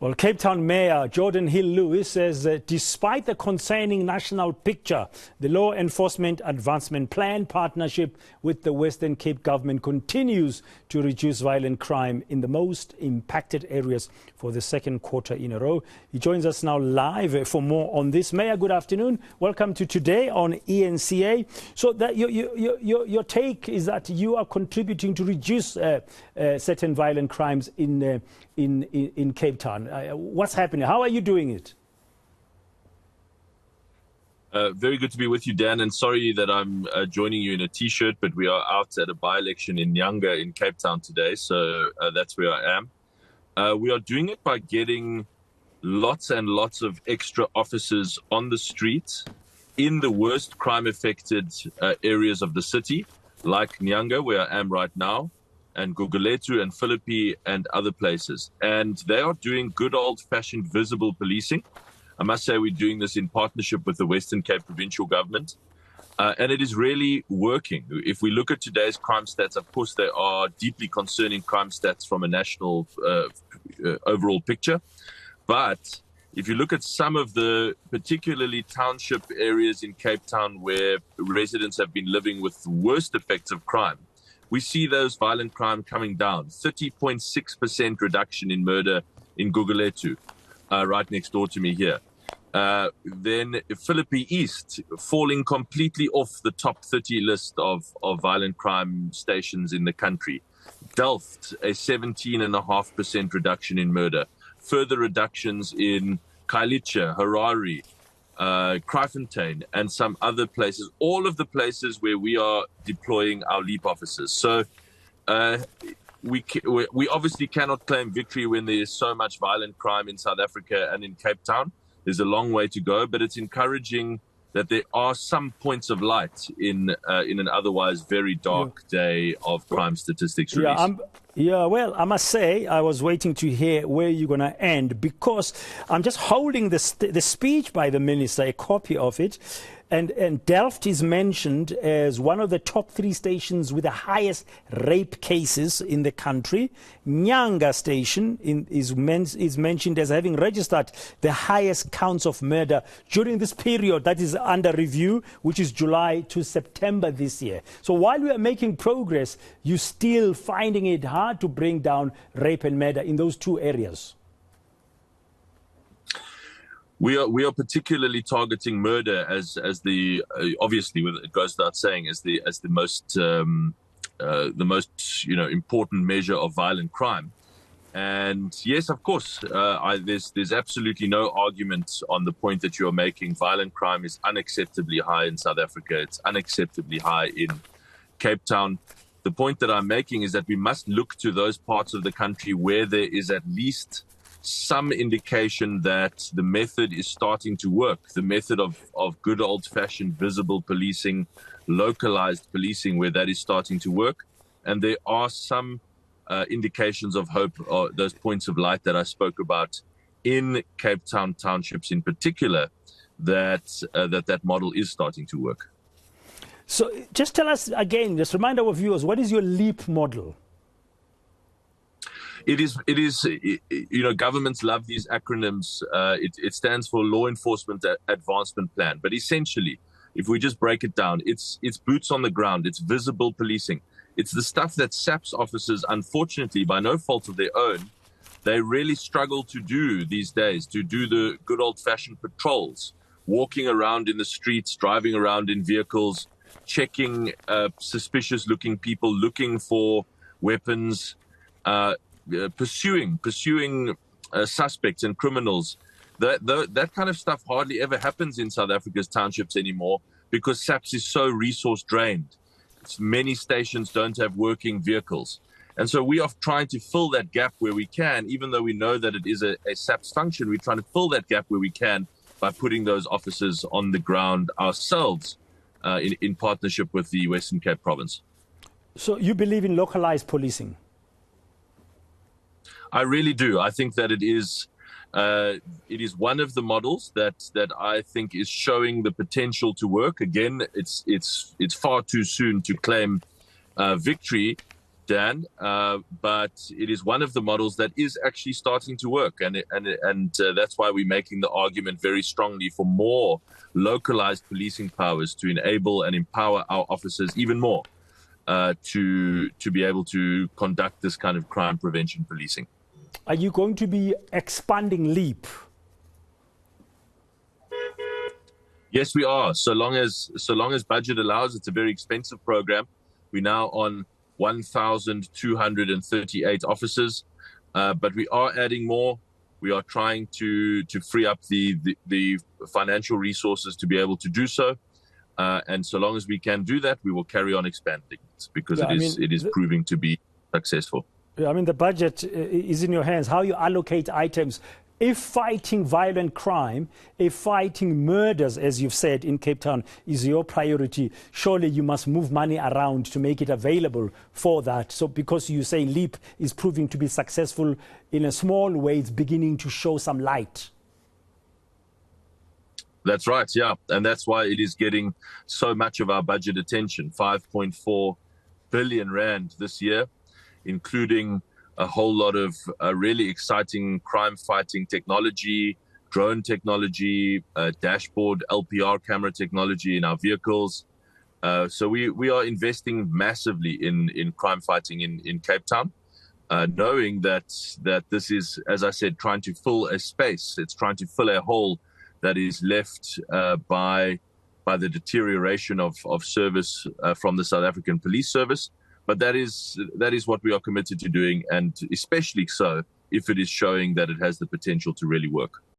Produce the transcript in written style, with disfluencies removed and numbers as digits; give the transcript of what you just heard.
Well, Cape Town Mayor Geordin Hill-Lewis says despite the concerning national picture, the Law Enforcement Advancement Plan partnership with the Western Cape government continues to reduce violent crime in the most impacted areas for the second quarter in a row. He joins us now live for more on this. Mayor, good afternoon. Welcome to Today on eNCA. So that your take is that you are contributing to reduce certain violent crimes in Cape Town. What's happening? How are you doing it? Very good to be with you, Dan, and sorry that I'm joining you in a T-shirt, but we are out at a by-election in eNCA in Cape Town today, so that's where I am. We are doing it by getting lots and lots of extra officers on the street in the worst crime-affected areas of the city, like eNCA, where I am right now, and Gugulethu and Philippi and other places. And they are doing good old-fashioned visible policing. I must say we're doing this in partnership with the Western Cape provincial government. And it is really working. If we look at today's crime stats, of course, they are deeply concerning crime stats from a national overall picture. But if you look at some of the particularly township areas in Cape Town where residents have been living with the worst effects of crime, we see those violent crime coming down. 30.6% reduction in murder in Gugulethu, right next door to me here. Then Philippi East falling completely off the top 30 list of violent crime stations in the country. Delft, a 17.5% reduction in murder. Further reductions in Khayelitsha, Harare, Kraaifontein, and some other places, all of the places where we are deploying our LEAP officers. So we obviously cannot claim victory when there is so much violent crime in South Africa and in Cape Town. There's a long way to go, but it's encouraging that there are some points of light in an otherwise very dark day of crime statistics release. Well, I must say, I was waiting to hear where you're going to end, because I'm just holding the speech by the minister, a copy of it. And Delft is mentioned as one of the top 3 stations with the highest rape cases in the country. eNCA station is mentioned as having registered the highest counts of murder during this period that is under review, which is July to September this year. So while we are making progress, you're still finding it hard to bring down rape and murder in those 2 areas. We are particularly targeting murder as the obviously, it goes without saying, as the most important measure of violent crime. And yes, of course, there's absolutely no argument on the point that you are making. Violent crime is unacceptably high in South Africa. It's unacceptably high in Cape Town. The point that I'm making is that we must look to those parts of the country where there is at least some indication that the method is starting to work, the method of good old-fashioned visible policing, localized policing, where that is starting to work. And there are some indications of hope, those points of light that I spoke about in Cape Town townships in particular, that model is starting to work. So just tell us again, just remind our viewers, what is your LEAP model? It is, governments love these acronyms. It stands for Law Enforcement Advancement Plan. But essentially, if we just break it down, it's boots on the ground. It's visible policing. It's the stuff that SAPS officers, unfortunately, by no fault of their own, they really struggle to do these days, to do the good old-fashioned patrols, walking around in the streets, driving around in vehicles, checking suspicious-looking people, looking for weapons, pursuing suspects and criminals. That kind of stuff hardly ever happens in South Africa's townships anymore, because SAPS is so resource drained. Many stations don't have working vehicles. And so we are trying to fill that gap where we can, even though we know that it is a SAPS function. We're trying to fill that gap where we can by putting those officers on the ground ourselves in partnership with the Western Cape province. So you believe in localized policing? I really do. I think that it is one of the models that I think is showing the potential to work. Again, it's far too soon to claim victory. Dan, but it is one of the models that is actually starting to work, and that's why we're making the argument very strongly for more localized policing powers to enable and empower our officers even more to be able to conduct this kind of crime prevention policing. Are you going to be expanding LEAP? Yes, we are. So long as budget allows. It's a very expensive program. We're now on 1,238 officers, but we are adding more. We are trying to free up the financial resources to be able to do so. And so long as we can do that, we will carry on expanding it because it is proving to be successful. I mean, the budget is in your hands. How you allocate items. If fighting violent crime, if fighting murders, as you've said, in Cape Town is your priority, surely you must move money around to make it available for that. So because you say LEAP is proving to be successful in a small way, it's beginning to show some light. That's right, yeah. And that's why it is getting so much of our budget attention, 5.4 billion rand this year, including a whole lot of really exciting crime-fighting technology, drone technology, dashboard LPR camera technology in our vehicles. So we are investing massively in crime fighting in Cape Town, knowing that this is, as I said, trying to fill a space. It's trying to fill a hole that is left by the deterioration of service from the South African Police Service. But that is what we are committed to doing, and especially so if it is showing that it has the potential to really work.